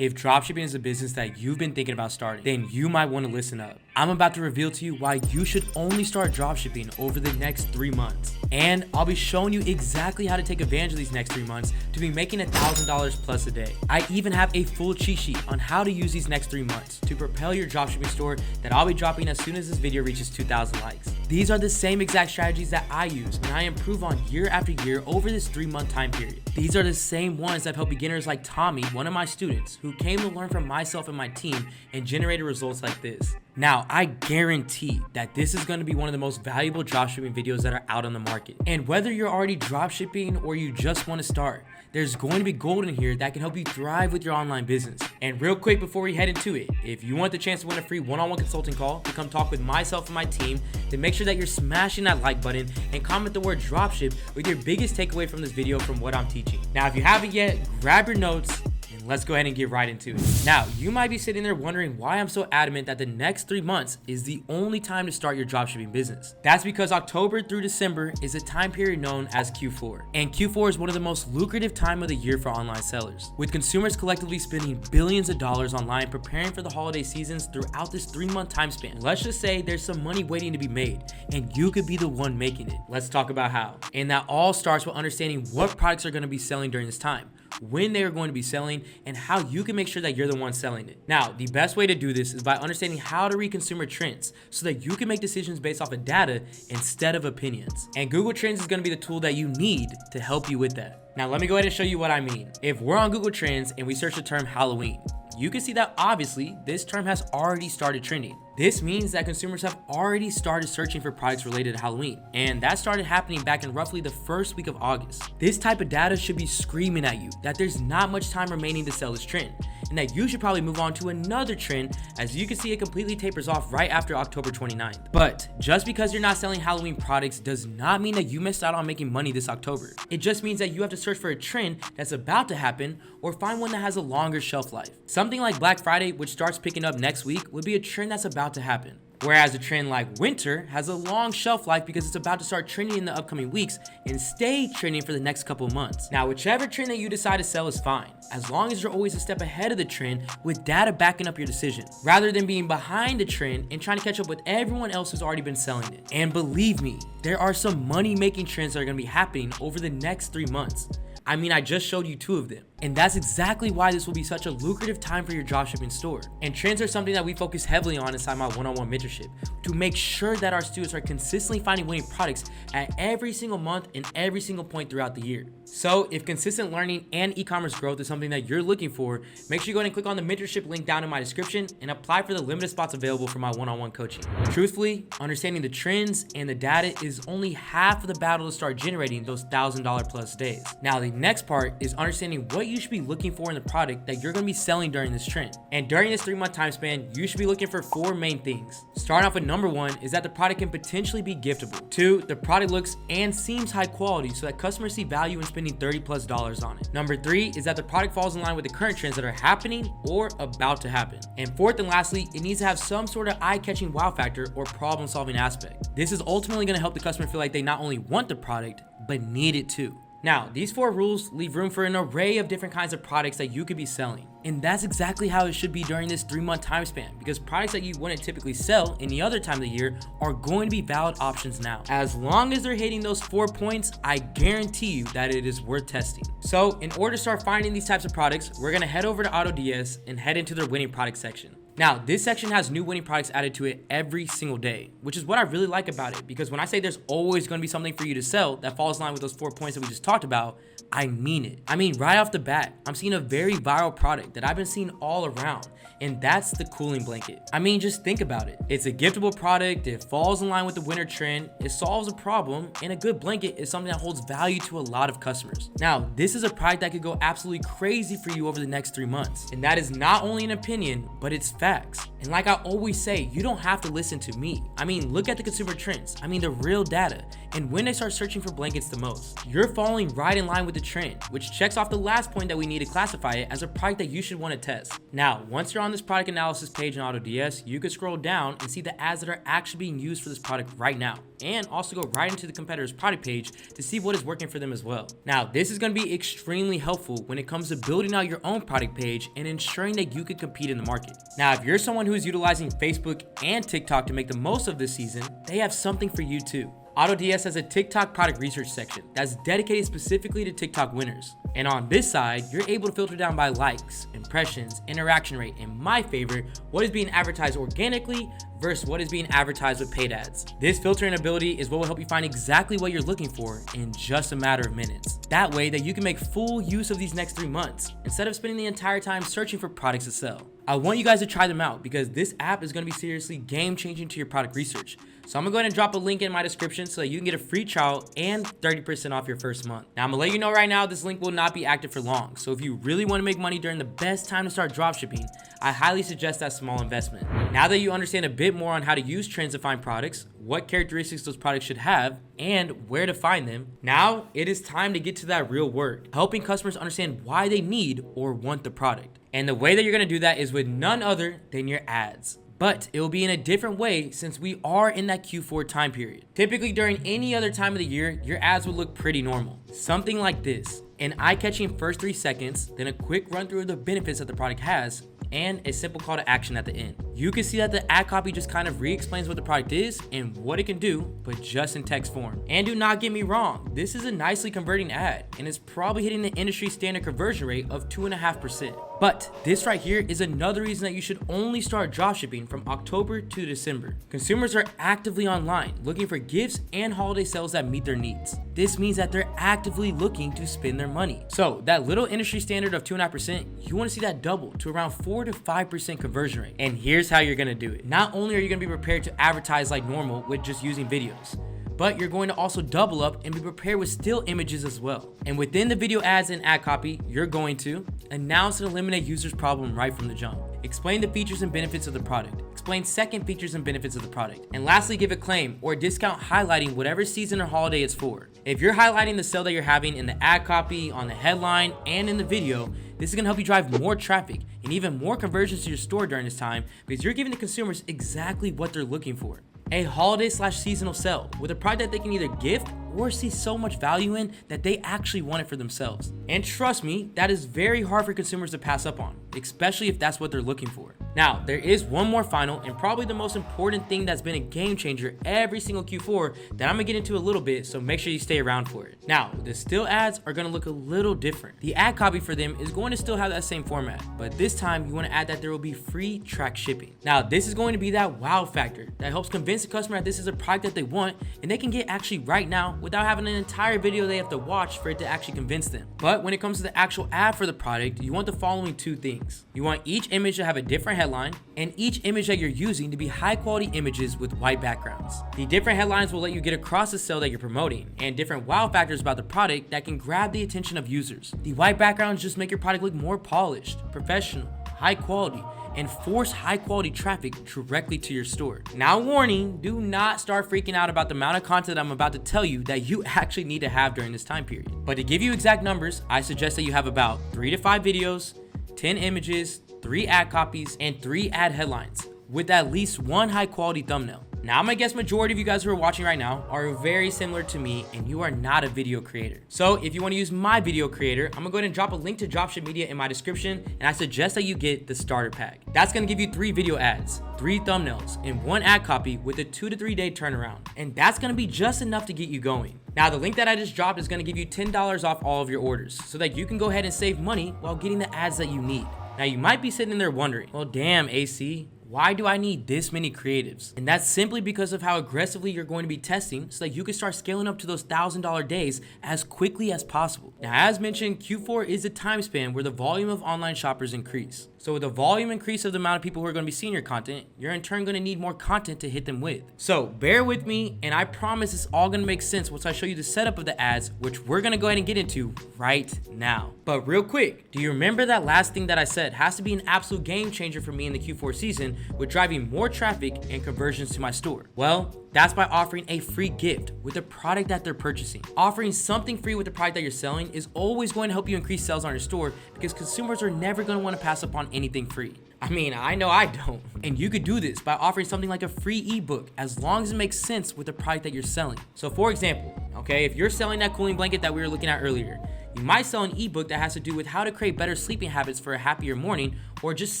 If dropshipping is a business that you've been thinking about starting, then you might want to listen up. I'm about to reveal to you why you should only start dropshipping over the next 3 months. And I'll be showing you exactly how to take advantage of these next 3 months to be making $1,000 plus a day. I even have a full cheat sheet on how to use these next 3 months to propel your dropshipping store that I'll be dropping as soon as this video reaches 2,000 likes. These are the same exact strategies that I use and I improve on year after year over this 3-month time period. These are the same ones that help beginners like Tommy, one of my students, who came to learn from myself and my team and generated results like this. Now, I guarantee that this is going to be one of the most valuable dropshipping videos that are out on the market. And whether you're already dropshipping or you just want to start, there's going to be gold in here that can help you thrive with your online business. And real quick before we head into it, if you want the chance to win a free one-on-one consulting call to come talk with myself and my team, then make sure that you're smashing that like button and comment the word dropship with your biggest takeaway from this video from what I'm teaching. Now, if you haven't yet, grab your notes. Let's go ahead and get right into it. Now, you might be sitting there wondering why I'm so adamant that the next 3 months is the only time to start your dropshipping business. That's because October through December is a time period known as Q4. And Q4 is one of the most lucrative time of the year for online sellers, with consumers collectively spending billions of dollars online preparing for the holiday seasons throughout this 3-month time span. Let's just say there's some money waiting to be made, and you could be the one making it. Let's talk about how. And that all starts with understanding what products are going to be selling during this time, when they are going to be selling, and how you can make sure that you're the one selling it. Now, the best way to do this is by understanding how to read consumer trends so that you can make decisions based off of data instead of opinions. And Google Trends is going to be the tool that you need to help you with that. Now, let me go ahead and show you what I mean. If we're on Google Trends and we search the term Halloween, you can see that obviously this term has already started trending. This means that consumers have already started searching for products related to Halloween, and that started happening back in roughly the first week of August. This type of data should be screaming at you that there's not much time remaining to sell this trend, and that you should probably move on to another trend, as you can see it completely tapers off right after October 29th. But just because you're not selling Halloween products does not mean that you missed out on making money this October. It just means that you have to search for a trend that's about to happen or find one that has a longer shelf life. Something like Black Friday, which starts picking up next week, would be a trend that's about to happen. Whereas a trend like winter has a long shelf life because it's about to start trending in the upcoming weeks and stay trending for the next couple of months. Now, whichever trend that you decide to sell is fine, as long as you're always a step ahead of the trend with data backing up your decision, rather than being behind the trend and trying to catch up with everyone else who's already been selling it. And believe me, there are some money-making trends that are going to be happening over the next 3 months. I mean, I just showed you 2 of them. And that's exactly why this will be such a lucrative time for your dropshipping store. And trends are something that we focus heavily on inside my one-on-one mentorship to make sure that our students are consistently finding winning products at every single month and every single point throughout the year. So if consistent learning and e-commerce growth is something that you're looking for, make sure you go ahead and click on the mentorship link down in my description and apply for the limited spots available for my one-on-one coaching. Truthfully, understanding the trends and the data is only half of the battle to start generating those $1,000 plus days. Now, the next part is understanding what you should be looking for in the product that you're going to be selling during this trend. And during this 3-month time span, you should be looking for 4 main things. Starting off with number 1 is that the product can potentially be giftable. 2, the product looks and seems high quality so that customers see value in spending $30+ on it. Number 3 is that the product falls in line with the current trends that are happening or about to happen. And 4th and lastly, it needs to have some sort of eye-catching wow factor or problem-solving aspect. This is ultimately going to help the customer feel like they not only want the product, but need it too. Now, these 4 rules leave room for an array of different kinds of products that you could be selling. And that's exactly how it should be during this 3-month time span, because products that you wouldn't typically sell any other time of the year are going to be valid options now. As long as they're hitting those 4 points, I guarantee you that it is worth testing. So in order to start finding these types of products, we're going to head over to AutoDS and head into their winning product section. Now, this section has new winning products added to it every single day, which is what I really like about it, because when I say there's always going to be something for you to sell that falls in line with those 4 points that we just talked about, I mean it. I mean, right off the bat, I'm seeing a very viral product that I've been seeing all around, and that's the cooling blanket. I mean, just think about it. It's a giftable product, it falls in line with the winter trend, it solves a problem, and a good blanket is something that holds value to a lot of customers. Now, this is a product that could go absolutely crazy for you over the next 3 months, and that is not only an opinion, but it's facts. And like I always say, you don't have to listen to me. I mean, look at the consumer trends. I mean, the real data. And when they start searching for blankets the most, you're falling right in line with the trend, which checks off the last point that we need to classify it as a product that you should want to test. Now, once you're on this product analysis page in AutoDS, you can scroll down and see the ads that are actually being used for this product right now. and also go right into the competitor's product page to see what is working for them as well. Now, this is going to be extremely helpful when it comes to building out your own product page and ensuring that you can compete in the market. Now, if you're someone who is utilizing Facebook and TikTok to make the most of this season, they have something for you too. AutoDS has a TikTok product research section that's dedicated specifically to TikTok winners. And on this side, you're able to filter down by likes, impressions, interaction rate, and my favorite, what is being advertised organically versus what is being advertised with paid ads. This filtering ability is what will help you find exactly what you're looking for in just a matter of minutes. That way that you can make full use of these next 3 months instead of spending the entire time searching for products to sell. I want you guys to try them out because this app is going to be seriously game changing to your product research. So I'm going to go ahead and drop a link in my description so that you can get a free trial and 30% off your first month. Now I'm going to let you know right now, this link will not be active for long. So if you really want to make money during the best time to start dropshipping, I highly suggest that small investment. Now that you understand a bit more on how to use trends to find products, what characteristics those products should have, and where to find them, now it is time to get to that real work, helping customers understand why they need or want the product. And the way that you're going to do that is with none other than your ads. But it will be in a different way since we are in that Q4 time period. Typically during any other time of the year, your ads would look pretty normal. Something like this: an eye-catching first 3 seconds, then a quick run through of the benefits that the product has, and a simple call to action at the end. You can see that the ad copy just kind of re-explains what the product is and what it can do, but just in text form. And do not get me wrong, this is a nicely converting ad, and it's probably hitting the industry standard conversion rate of 2.5%. But this right here is another reason that you should only start dropshipping from October to December. Consumers are actively online looking for gifts and holiday sales that meet their needs. This means that they're actively looking to spend their money. So that little industry standard of 2.5%, you want to see that double to around 4 to 5% conversion rate. And here's how you're going to do it. Not only are you going to be prepared to advertise like normal with just using videos, but you're going to also double up and be prepared with still images as well. And within the video ads and ad copy, you're going to announce and eliminate users' problem right from the jump. Explain the features and benefits of the product. Explain second features and benefits of the product. And lastly, give a claim or a discount highlighting whatever season or holiday it's for. If you're highlighting the sale that you're having in the ad copy, on the headline, and in the video, this is going to help you drive more traffic and even more conversions to your store during this time because you're giving the consumers exactly what they're looking for. A holiday/seasonal sale with a product that they can either gift or see so much value in that they actually want it for themselves. And trust me, that is very hard for consumers to pass up on, especially if that's what they're looking for. Now, there is one more final and probably the most important thing that's been a game changer every single Q4 that I'm gonna get into a little bit, so make sure you stay around for it. Now, the still ads are gonna look a little different. The ad copy for them is going to still have that same format, but this time you wanna add that there will be free track shipping. Now, this is going to be that wow factor that helps convince the customer that this is a product that they want and they can get actually right now without having an entire video they have to watch for it to actually convince them. But when it comes to the actual ad for the product, you want the following 2 things. You want each image to have a different headline and each image that you're using to be high quality images with white backgrounds. The different headlines will let you get across the sale that you're promoting and different wow factors about the product that can grab the attention of users. The white backgrounds just make your product look more polished, professional, high quality, and force high quality traffic directly to your store. Now warning, do not start freaking out about the amount of content I'm about to tell you that you actually need to have during this time period. But to give you exact numbers, I suggest that you have about 3 to 5 videos, 10 images, 3 ad copies, and 3 ad headlines with at least 1 high quality thumbnail. Now, I'm gonna guess majority of you guys who are watching right now are very similar to me and you are not a video creator. So if you wanna use my video creator, I'm gonna go ahead and drop a link to Dropship Media in my description, and I suggest that you get the starter pack. That's gonna give you 3 video ads, 3 thumbnails, and 1 ad copy with a 2 to 3 day turnaround. And that's gonna be just enough to get you going. Now, the link that I just dropped is gonna give you $10 off all of your orders so that you can go ahead and save money while getting the ads that you need. Now, you might be sitting there wondering, well, damn, AC, why do I need this many creatives? And that's simply because of how aggressively you're going to be testing so that you can start scaling up to those $1,000 days as quickly as possible. Now, as mentioned, Q4 is a time span where the volume of online shoppers increase. So with the volume increase of the amount of people who are going to be seeing your content, you're in turn going to need more content to hit them with. So bear with me, and I promise it's all going to make sense once I show you the setup of the ads, which we're going to go ahead and get into right now. But real quick, do you remember that last thing that I said has to be an absolute game changer for me in the Q4 season with driving more traffic and conversions to my store? Well, that's by offering a free gift with the product that they're purchasing. Offering something free with the product that you're selling is always going to help you increase sales on your store because consumers are never going to want to pass up on anything free. I mean, I know I don't. And you could do this by offering something like a free ebook as long as it makes sense with the product that you're selling. So for example, okay, if you're selling that cooling blanket that we were looking at earlier, you might sell an ebook that has to do with how to create better sleeping habits for a happier morning, or just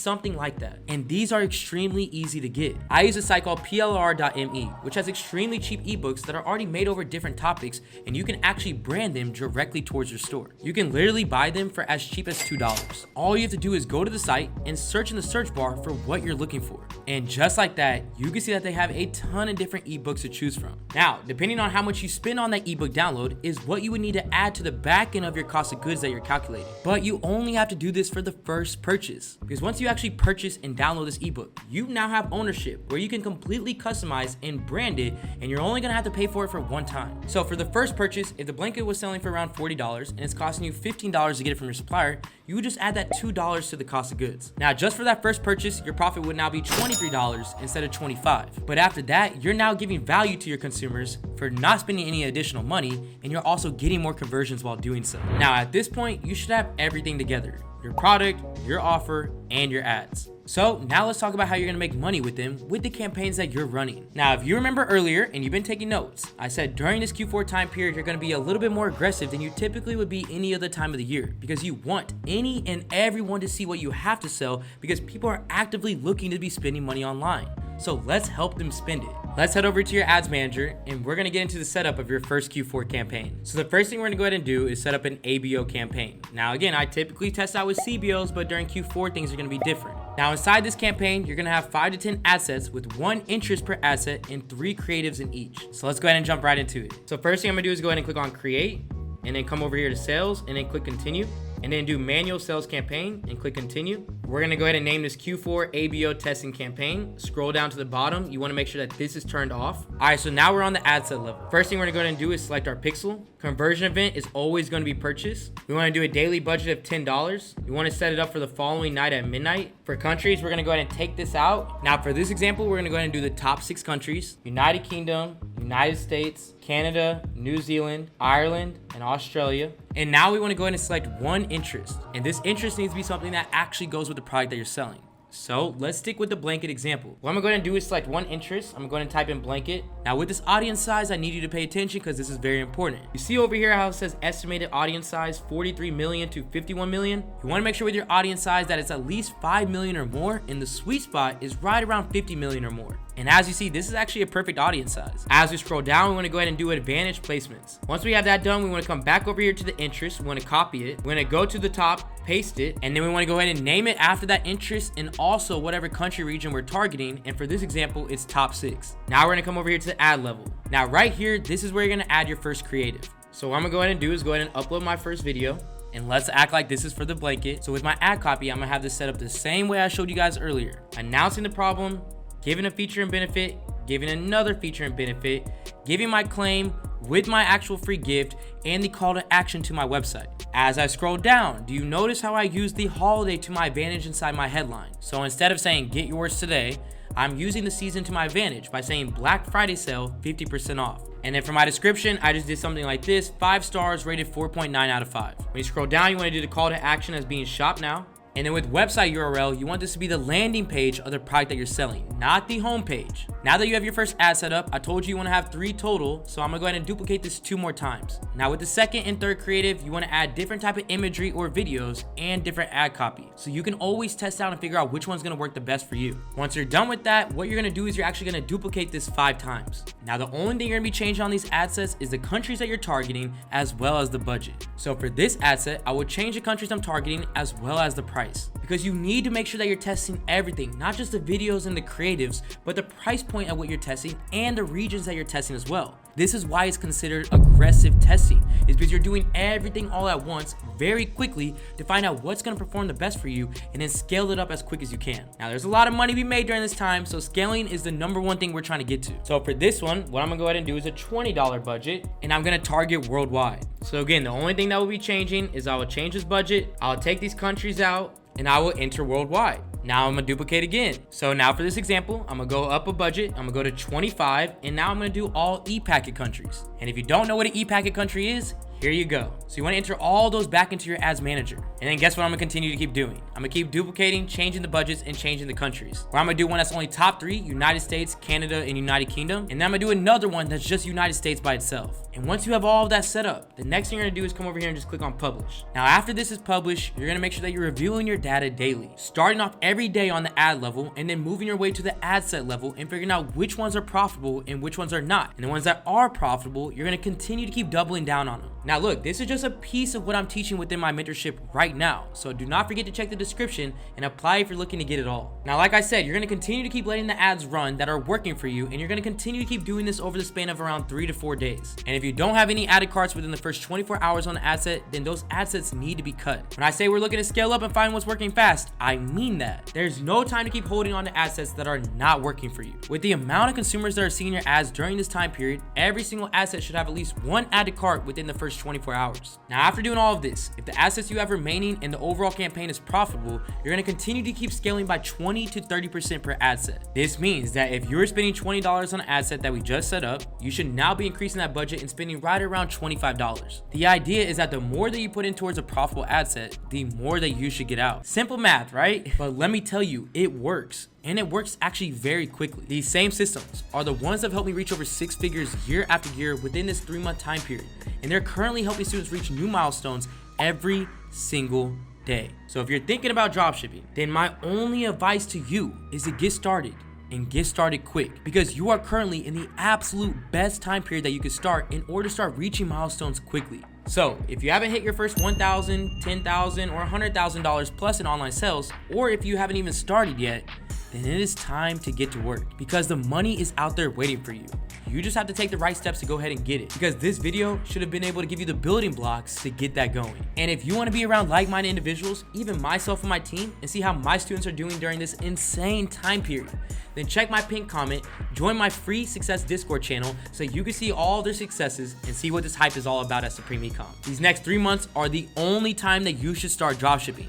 something like that. And these are extremely easy to get. I use a site called plr.me, which has extremely cheap ebooks that are already made over different topics, and you can actually brand them directly towards your store. You can literally buy them for as cheap as $2. All you have to do is go to the site and search in the search bar for what you're looking for. And just like that, you can see that they have a ton of different ebooks to choose from. Now, depending on how much you spend on that ebook download is what you would need to add to the back end of your cost of goods that you're calculating. But you only have to do this for the first purchase. Because once you actually purchase and download this ebook, you now have ownership where you can completely customize and brand it, and you're only gonna have to pay for it for one time. So for the first purchase, if the blanket was selling for around $40 and it's costing you $15 to get it from your supplier, you would just add that $2 to the cost of goods. Now, just for that first purchase, your profit would now be $23 instead of $25. But after that, you're now giving value to your consumers for not spending any additional money, and you're also getting more conversions while doing so. Now, at this point, you should have everything together: your product, your offer, and your ads. So now let's talk about how you're gonna make money with them with the campaigns that you're running. Now, if you remember earlier and you've been taking notes, I said during this Q4 time period, you're gonna be a little bit more aggressive than you typically would be any other time of the year, because you want any and everyone to see what you have to sell, because people are actively looking to be spending money online. So let's help them spend it. Let's head over to your ads manager, and we're gonna get into the setup of your first Q4 campaign. So the first thing we're gonna go ahead and do is set up an ABO campaign. Now again, I typically test out with CBOs, but during Q4 things are gonna be different. Now inside this campaign, you're gonna have 5 to 10 ad sets with 1 interest per ad set and 3 creatives in each. So let's go ahead and jump right into it. So first thing I'm gonna do is go ahead and click on create, and then come over here to sales, and then click continue, and then do manual sales campaign and click continue. We're gonna go ahead and name this Q4 ABO testing campaign. Scroll down to the bottom. You wanna make sure that this is turned off. All right, so now we're on the ad set level. First thing we're gonna go ahead and do is select our pixel. Conversion event is always gonna be purchase. We wanna do a daily budget of $10. You wanna set it up for the following night at midnight. For countries, we're gonna go ahead and take this out. Now for this example, we're gonna go ahead and do the top 6 countries: United Kingdom, United States, Canada, New Zealand, Ireland, and Australia. And now we want to go ahead and select 1 interest. And this interest needs to be something that actually goes with the product that you're selling. So let's stick with the blanket example. What I'm gonna go ahead and do is select 1 interest. I'm going to type in blanket. Now with this audience size, I need you to pay attention because this is very important. You see over here how it says estimated audience size 43 million to 51 million? You wanna make sure with your audience size that it's at least 5 million or more, and the sweet spot is right around 50 million or more. And as you see, this is actually a perfect audience size. As we scroll down, we want to go ahead and do advantage placements. Once we have that done, we want to come back over here to the interest. We want to copy it. We're going to go to the top, paste it, and then we want to go ahead and name it after that interest and also whatever country region we're targeting. And for this example, it's top 6. Now we're going to come over here to the ad level. Now right here, this is where you're going to add your first creative. So what I'm going to go ahead and do is go ahead and upload my first video. And let's act like this is for the blanket. So with my ad copy, I'm gonna have this set up the same way I showed you guys earlier. Announcing the problem, giving a feature and benefit, giving another feature and benefit, giving my claim with my actual free gift, and the call to action to my website. As I scroll down, do you notice how I use the holiday to my advantage inside my headline? So instead of saying get yours today, I'm using the season to my advantage by saying Black Friday sale 50% off. And then for my description, I just did something like this: 5 stars, rated 4.9 out of 5. When you scroll down, you want to do the call to action as being shop now. And then with website URL, you want this to be the landing page of the product that you're selling, not the home page. Now that you have your first ad set up, I told you want to have 3 total, so I'm gonna go ahead and duplicate this 2 more times. Now with the second and third creative, you want to add different type of imagery or videos and different ad copy, so you can always test out and figure out which one's gonna work the best for you. Once you're done with that, what you're gonna do is you're actually gonna duplicate this 5 times. Now the only thing you're gonna be changing on these ad sets is the countries that you're targeting as well as the budget. So for this ad set, I would change the countries I'm targeting as well as the price, because you need to make sure that you're testing everything, not just the videos and the creatives, but the price point at what you're testing and the regions that you're testing as well. This is why it's considered aggressive testing, is because you're doing everything all at once very quickly to find out what's going to perform the best for you, and then scale it up as quick as you can. Now there's a lot of money to be made during this time, so scaling is the #1 thing we're trying to get to. So for this one, what I'm gonna go ahead and do is a $20 budget, and I'm gonna target worldwide. So again, the only thing that will be changing is I will change this budget, I'll take these countries out, and I will enter worldwide. Now I'm gonna duplicate again. So now for this example, I'm gonna go up a budget, I'm gonna go to 25, and now I'm gonna do all e-packet countries. And if you don't know what an e-packet country is, here you go. So you want to enter all those back into your ads manager. And then guess what I'm gonna continue to keep doing? I'm gonna keep duplicating, changing the budgets, and changing the countries. Where I'm gonna do one that's only top 3, United States, Canada, and United Kingdom. And then I'm gonna do another one that's just United States by itself. And once you have all of that set up, the next thing you're gonna do is come over here and just click on publish. Now after this is published, you're gonna make sure that you're reviewing your data daily, starting off every day on the ad level and then moving your way to the ad set level and figuring out which ones are profitable and which ones are not. And the ones that are profitable, you're gonna continue to keep doubling down on them. Now look, this is just a piece of what I'm teaching within my mentorship right now. So do not forget to check the description and apply if you're looking to get it all. Now, like I said, you're gonna continue to keep letting the ads run that are working for you, and you're gonna continue to keep doing this over the span of around 3 to 4 days. And if you don't have any added carts within the first 24 hours on the ad set, then those ad sets need to be cut. When I say we're looking to scale up and find what's working fast, I mean that. There's no time to keep holding on to ad sets that are not working for you. With the amount of consumers that are seeing your ads during this time period, every single ad set should have at least one added cart within the first 24 hours. Now, after doing all of this, if the assets you have remaining and the overall campaign is profitable, you're gonna continue to keep scaling by 20 to 30% per ad set. This means that if you're spending $20 on an ad set that we just set up, you should now be increasing that budget and spending right around $25. The idea is that the more that you put in towards a profitable ad set, the more that you should get out. Simple math, right? But let me tell you, it works. And it works actually very quickly. These same systems are the ones that have helped me reach over 6 figures year after year within this 3-month time period. And they're currently helping students reach new milestones every single day. So if you're thinking about dropshipping, then my only advice to you is to get started. And get started quick, because you are currently in the absolute best time period that you could start in order to start reaching milestones quickly. So if you haven't hit your first $1,000, $10,000, or $100,000 plus in online sales, or if you haven't even started yet, then it is time to get to work, because the money is out there waiting for you. You just have to take the right steps to go ahead and get it, because this video should have been able to give you the building blocks to get that going. And if you want to be around like-minded individuals, even myself and my team, and see how my students are doing during this insane time period, then check my pinned comment, join my free success Discord channel so you can see all their successes and see what this hype is all about at Supreme Ecom. These next 3 months are the only time that you should start dropshipping.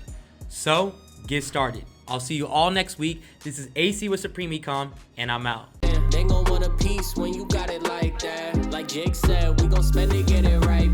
So get started. I'll see you all next week. This is AC with Supreme Ecom, and I'm out. They gon' want a piece when you got it like that. Like Jake said, we gon' spend it, get it right